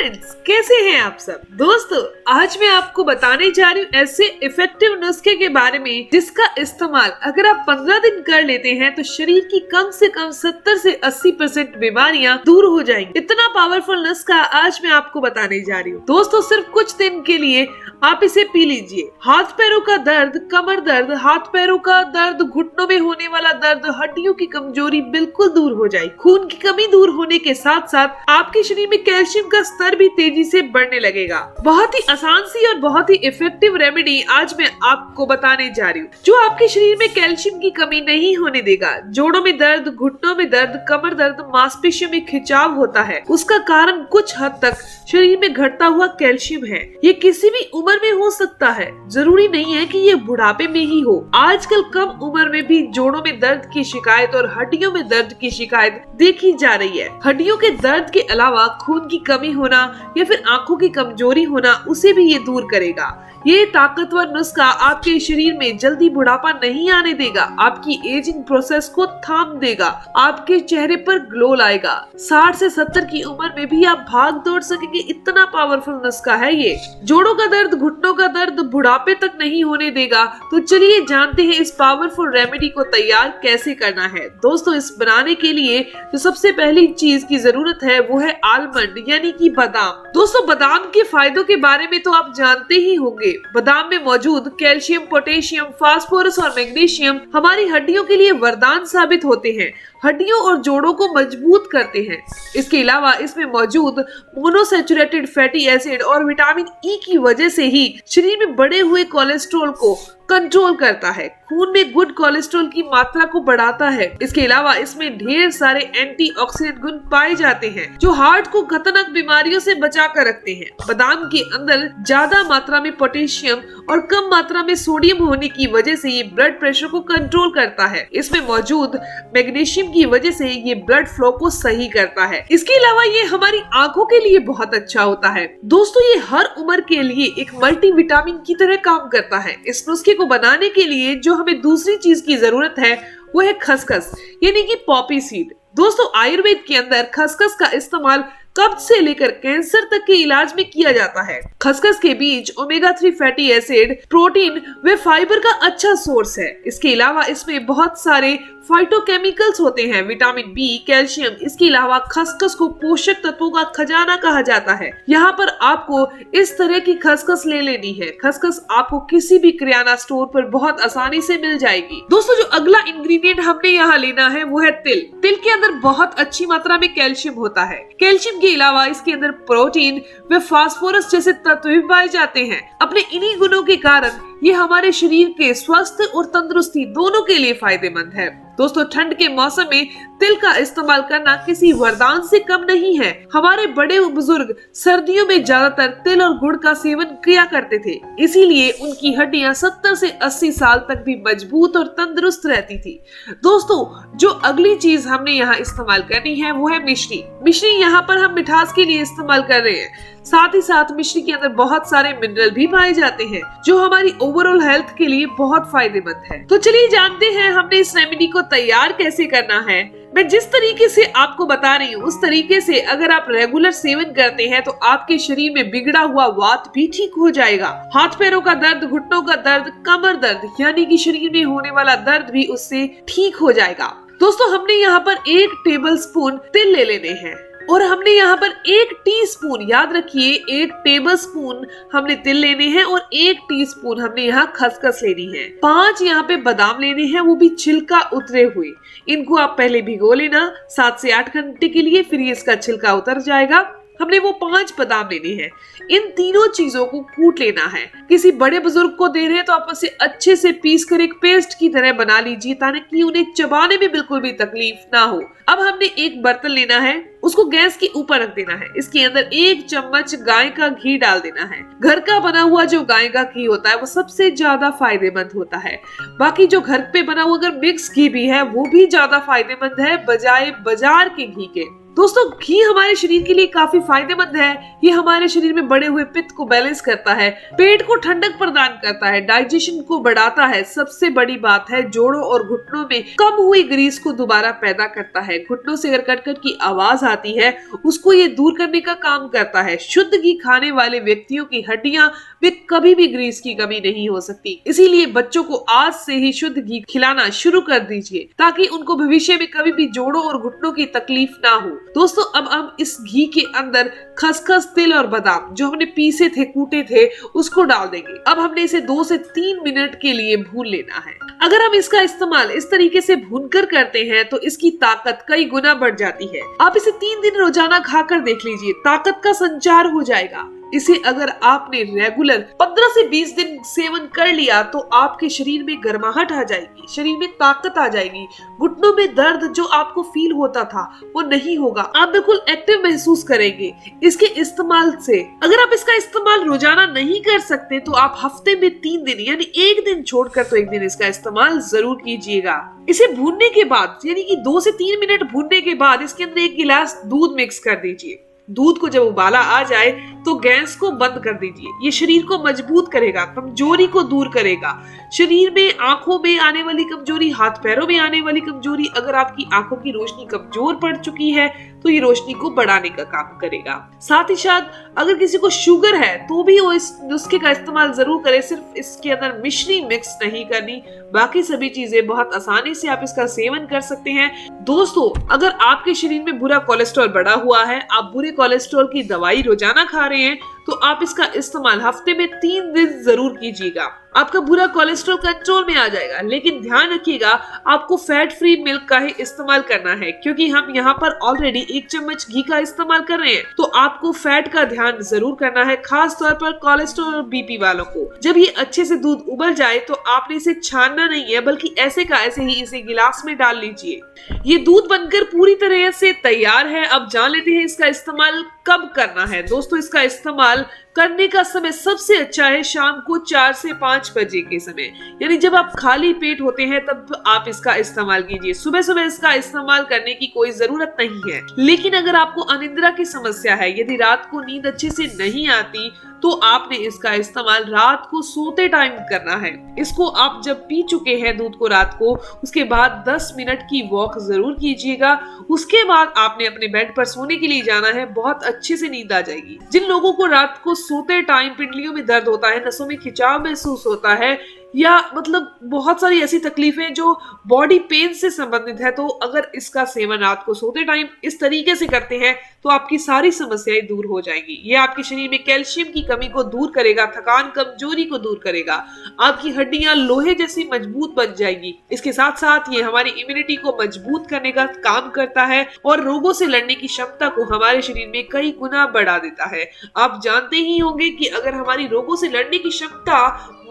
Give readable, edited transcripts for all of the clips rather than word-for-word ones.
Friends, कैसे हैं आप सब। दोस्तों, आज मैं आपको बताने जा रही हूँ ऐसे इफेक्टिव नुस्खे के बारे में जिसका इस्तेमाल अगर आप 15 दिन कर लेते हैं तो शरीर की कम से कम 70 से 80% बीमारियां दूर हो जाएंगी। इतना पावरफुल नुस्खा आज मैं आपको बताने जा रही हूँ। दोस्तों, सिर्फ कुछ दिन के लिए आप इसे पी लीजिए। हाथ पैरों का दर्द, कमर दर्द, हाथ पैरों का दर्द, घुटनों में होने वाला दर्द, हड्डियों की कमजोरी बिल्कुल दूर हो जाएगी। खून की कमी दूर होने के साथ साथ आपके शरीर में कैल्शियम का स्तर भी तेजी से बढ़ने लगेगा। बहुत ही आसान सी और बहुत ही इफेक्टिव रेमेडी आज मैं आपको बताने जा रही हूँ जो आपके शरीर में कैल्शियम की कमी नहीं होने देगा। जोड़ों में दर्द, घुटनों में दर्द, कमर दर्द, मांसपेशियों में खिंचाव होता है, उसका कारण कुछ हद तक शरीर में घटता हुआ कैल्शियम है। ये किसी भी उम्र में हो सकता है, जरूरी नहीं है कि ये बुढ़ापे में ही हो। आजकल कम उम्र में भी जोड़ों में दर्द की शिकायत और हड्डियों में दर्द की शिकायत देखी जा रही है। हड्डियों के दर्द के अलावा खून की कमी होना या फिर आंखों की कमजोरी होना, उसे भी ये दूर करेगा। ये ताकतवर नुस्खा आपके शरीर में जल्दी बुढ़ापा नहीं आने देगा, आपकी एजिंग प्रोसेस को थाम देगा, आपके चेहरे पर ग्लो लाएगा। 60 से 70 की उम्र में भी आप भाग दौड़ सकेंगे, इतना पावरफुल नुस्खा है ये। जोड़ों का दर्द, घुटनों का दर्द बुढ़ापे तक नहीं होने देगा। तो चलिए जानते हैं इस पावरफुल रेमेडी को तैयार कैसे करना है। दोस्तों, इस बनाने के लिए जो सबसे पहली चीज की जरूरत है वो है आलमंड यानी कि बादाम। दोस्तों, बादाम के फायदों के बारे में तो आप जानते ही होंगे। बादाम में मौजूद कैल्शियम, पोटेशियम, फास्फोरस और मैग्नीशियम हमारी हड्डियों के लिए वरदान साबित होते हैं, हड्डियों और जोड़ों को मजबूत करते हैं। इसके अलावा इसमें मौजूद मोनोसैचुरेटेड फैटी एसिड और विटामिन ई की वजह से ही शरीर में बढ़े हुए कोलेस्ट्रॉल को कंट्रोल करता है, खून में गुड कोलेस्ट्रॉल की मात्रा को बढ़ाता है। इसके अलावा इसमें ढेर सारे एंटीऑक्सीडेंट गुण पाए जाते हैं जो हार्ट को खतरनाक बीमारियों से बचा कर रखते हैं। बादाम के अंदर ज्यादा मात्रा में पोटेशियम और कम मात्रा में सोडियम होने की वजह से ये ब्लड प्रेशर को कंट्रोल करता है। इसमें मौजूद मैग्नीशियम की वजह से ये ब्लड फ्लो को सही करता है। इसके अलावा ये हमारी आंखों के लिए बहुत अच्छा होता है। दोस्तों, ये हर उम्र के लिए एक मल्टीविटामिन की तरह काम करता है। इस नुस्खे को बनाने के लिए जो हमें दूसरी चीज की जरूरत है वो है खसखस यानी कि पॉपी सीड। दोस्तों, आयुर्वेद के अंदर खसखस का इस्तेमाल कब्ज से लेकर कैंसर तक के इलाज में किया जाता है। खसखस के बीज ओमेगा 3 फैटी एसिड, प्रोटीन व फाइबर का अच्छा सोर्स है। इसके अलावा इसमें बहुत सारे फाइटोकेमिकल्स होते हैं, विटामिन बी, कैल्शियम। इसके अलावा खसखस को पोषक तत्वों का खजाना कहा जाता है। यहाँ पर आपको इस तरह की खसखस ले लेनी है। खसखस आपको किसी भी किराना स्टोर पर बहुत आसानी से मिल जाएगी। दोस्तों, जो अगला इंग्रेडिएंट हमने यहाँ लेना है वो है तिल। तिल के अंदर बहुत अच्छी मात्रा में कैल्शियम होता है। कैल्शियम के अलावा इसके अंदर प्रोटीन व फास्फोरस जैसे तत्व भी पाए जाते हैं। अपने इन्हीं गुणों के कारण ये हमारे शरीर के स्वास्थ्य और तंदुरुस्ती दोनों के लिए फायदेमंद है। दोस्तों, ठंड के मौसम में तिल का इस्तेमाल करना किसी वरदान से कम नहीं है। हमारे बड़े बुजुर्ग सर्दियों में ज्यादातर तिल और गुड़ का सेवन किया करते थे, इसीलिए उनकी हड्डियां 70 से 80 साल तक भी मजबूत और तंदुरुस्त रहती थी। दोस्तों, जो अगली चीज हमने यहाँ इस्तेमाल करनी है वो है मिश्री। मिश्री यहाँ पर हम मिठास के लिए इस्तेमाल कर रहे हैं। साथ ही साथ मिश्री के अंदर बहुत सारे मिनरल भी पाए जाते हैं जो हमारी ओवरऑल हेल्थ के लिए बहुत फायदेमंद है। तो चलिए जानते हैं हमने इस रेमेडी को तैयार कैसे करना है। मैं जिस तरीके से आपको बता रही हूँ उस तरीके से अगर आप रेगुलर सेवन करते हैं तो आपके शरीर में बिगड़ा हुआ वात भी ठीक हो जाएगा। हाथ पैरों का दर्द, घुटनों का दर्द, कमर दर्द यानी कि शरीर में होने वाला दर्द भी उससे ठीक हो जाएगा। दोस्तों, हमने यहाँ पर 1 टेबल स्पून तिल ले लेने हैं और हमने यहाँ पर 1 टीस्पून, याद रखिए 1 टेबल स्पून हमने तिल लेने हैं और 1 टीस्पून हमने यहाँ खसखस लेनी है। 5 यहाँ पे बादाम लेने हैं, वो भी छिलका उतरे हुए। इनको आप पहले भिगो लेना 7 से 8 घंटे के लिए, फिर इसका छिलका उतर जाएगा। हमने वो 5 बादाम लेने हैं। इन तीनों चीजों को कूट लेना है। किसी बड़े बुजुर्ग को दे रहे हैं तो आप उसे अच्छे से पीस कर एक पेस्ट की तरह बना लीजिए ताकि उन्हें चबाने में बिल्कुल भी तकलीफ ना हो। अब हमने एक बर्तन लेना है, उसको गैस के ऊपर रख देना है। इसके अंदर 1 चम्मच गाय का घी डाल देना है। घर का बना हुआ जो गाय का घी होता है वो सबसे ज्यादा फायदेमंद होता है। बाकी जो घर पे बना हुआ अगर मिक्स घी भी है वो भी ज्यादा फायदेमंद है बजाय बाजार के घी के। दोस्तों घी हमारे शरीर के लिए काफी फायदेमंद है। ये हमारे शरीर में बढ़े हुए पित्त को बैलेंस करता है, पेट को ठंडक प्रदान करता है, डाइजेशन को बढ़ाता है। सबसे बड़ी बात है जोड़ों और घुटनों में कम हुई ग्रीस को दोबारा पैदा करता है। घुटनों से अगर कट-कट की आवाज आती है उसको ये दूर करने का काम करता है। शुद्ध घी खाने वाले व्यक्तियों की हड्डियां में कभी भी ग्रीस की कमी नहीं हो सकती। इसीलिए बच्चों को आज से ही शुद्ध घी खिलाना शुरू कर दीजिए ताकि उनको भविष्य में कभी भी जोड़ों और घुटनों की तकलीफ ना हो। दोस्तों अब हम इस घी के अंदर खसखस, तिल और बादाम जो हमने पीसे थे, कूटे थे, उसको डाल देंगे। अब हमने इसे 2 से 3 मिनट के लिए भून लेना है। अगर हम इसका इस्तेमाल इस तरीके से भूनकर करते हैं तो इसकी ताकत कई गुना बढ़ जाती है। आप इसे 3 दिन रोजाना खाकर देख लीजिए, ताकत का संचार हो जाएगा। इसे अगर आपने रेगुलर 15 से 20 दिन सेवन कर लिया तो आपके शरीर में गर्माहट आ जाएगी, शरीर में ताकत आ जाएगी, घुटनों में दर्द जो आपको फील होता था वो नहीं होगा, आप बिल्कुल एक्टिव महसूस करेंगे इसके इस्तेमाल से। अगर आप इसका इस्तेमाल रोजाना नहीं कर सकते तो आप हफ्ते में 3 दिन यानी 1 दिन छोड़कर तो 1 दिन इसका इस्तेमाल जरूर कीजिएगा। इसे भूनने के बाद यानी कि 2 से 3 मिनट भूनने के बाद इसके अंदर 1 गिलास दूध मिक्स कर दीजिए। दूध को जब उबाला आ जाए तो गैस को बंद कर दीजिए। ये शरीर को मजबूत करेगा, कमजोरी को दूर करेगा। शरीर में, आंखों में आने वाली कमजोरी, हाथ पैरों में आने वाली कमजोरी, अगर आपकी आंखों की रोशनी कमजोर पड़ चुकी है तो ये रोशनी को बढ़ाने का काम करेगा। साथ ही साथ अगर किसी को शुगर है तो भी वो इस नुस्खे का इस्तेमाल जरूर करे। सिर्फ इसके अंदर मिश्री मिक्स नहीं करनी, बाकी सभी चीजें बहुत आसानी से आप इसका सेवन कर सकते हैं। दोस्तों अगर आपके शरीर में बुरा कोलेस्ट्रॉल बढ़ा हुआ है, आप बुरे कोलेस्ट्रॉल की दवाई रोजाना खा रहे हैं तो आप इसका इस्तेमाल हफ्ते में 3 दिन जरूर कीजिएगा। आपका बुरा कोलेस्ट्रॉल कंट्रोल में आ जाएगा। लेकिन ध्यान रखिएगा आपको फैट फ्री मिल्क का ही इस्तेमाल करना है क्योंकि हम यहाँ पर ऑलरेडी 1 चम्मच घी का इस्तेमाल कर रहे हैं। तो आपको फैट का ध्यान जरूर करना है, खास तौर पर कोलेस्ट्रॉल और बीपी वालों को। जब ये अच्छे से दूध उबल जाए तो आपने इसे छानना नहीं है बल्कि ऐसे का ऐसे ही इसे गिलास में डाल लीजिए। ये दूध बनकर पूरी तरह से तैयार है। अब जान लेते हैं इसका इस्तेमाल कब करना है। दोस्तों इसका इस्तेमाल करने का समय सबसे अच्छा है शाम को 4 से 5 बजे के समय, यानी जब आप खाली पेट होते हैं तब आप इसका इस्तेमाल कीजिए। सुबह सुबह इसका इस्तेमाल करने की कोई जरूरत नहीं है। लेकिन अगर आपको अनिद्रा की समस्या है, यदि रात को नींद अच्छे से नहीं आती तो आपने इसका इस्तेमाल रात को सोते टाइम करना है। इसको आप जब पी चुके हैं दूध को रात को, उसके बाद 10 मिनट की वॉक जरूर कीजिएगा। उसके बाद आपने अपने बेड पर सोने के लिए जाना है, बहुत अच्छे से नींद आ जाएगी। जिन लोगों को रात को सोते टाइम पिंडलियों में दर्द होता है, नसों में खिंचाव महसूस होता है या मतलब बहुत सारी ऐसी तकलीफें जो बॉडी पेन से संबंधित है, तो अगर इसका सेवन रात को सोते टाइम इस तरीके से करते हैं तो आपकी सारी समस्याएं दूर हो जाएंगी। ये आपके शरीर में कैल्शियम की कमी को दूर करेगा, थकान, कमजोरी को दूर करेगा, आपकी हड्डियां लोहे जैसी मजबूत बन जाएगी। इसके साथ साथ ये हमारी इम्यूनिटी को मजबूत करने का काम करता है और रोगों से लड़ने की क्षमता को हमारे शरीर में कई गुना बढ़ा देता है। आप जानते ही होंगे कि अगर हमारी रोगों से लड़ने की क्षमता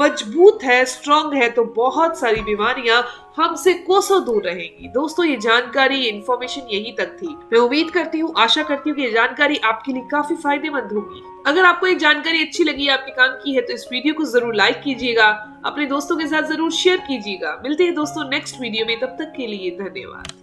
मजबूत है, स्ट्रॉन्ग है, तो बहुत सारी बीमारियां हमसे कोसों दूर रहेंगी। दोस्तों ये जानकारी, ये इन्फॉर्मेशन यहीं तक थी। मैं उम्मीद करती हूँ, आशा करती हूँ कि ये जानकारी आपके लिए काफी फायदेमंद होगी। अगर आपको एक जानकारी अच्छी लगी, आपके काम की है, तो इस वीडियो को जरूर लाइक कीजिएगा, अपने दोस्तों के साथ जरूर शेयर कीजिएगा। मिलते हैं दोस्तों नेक्स्ट वीडियो में, तब तक के लिए धन्यवाद।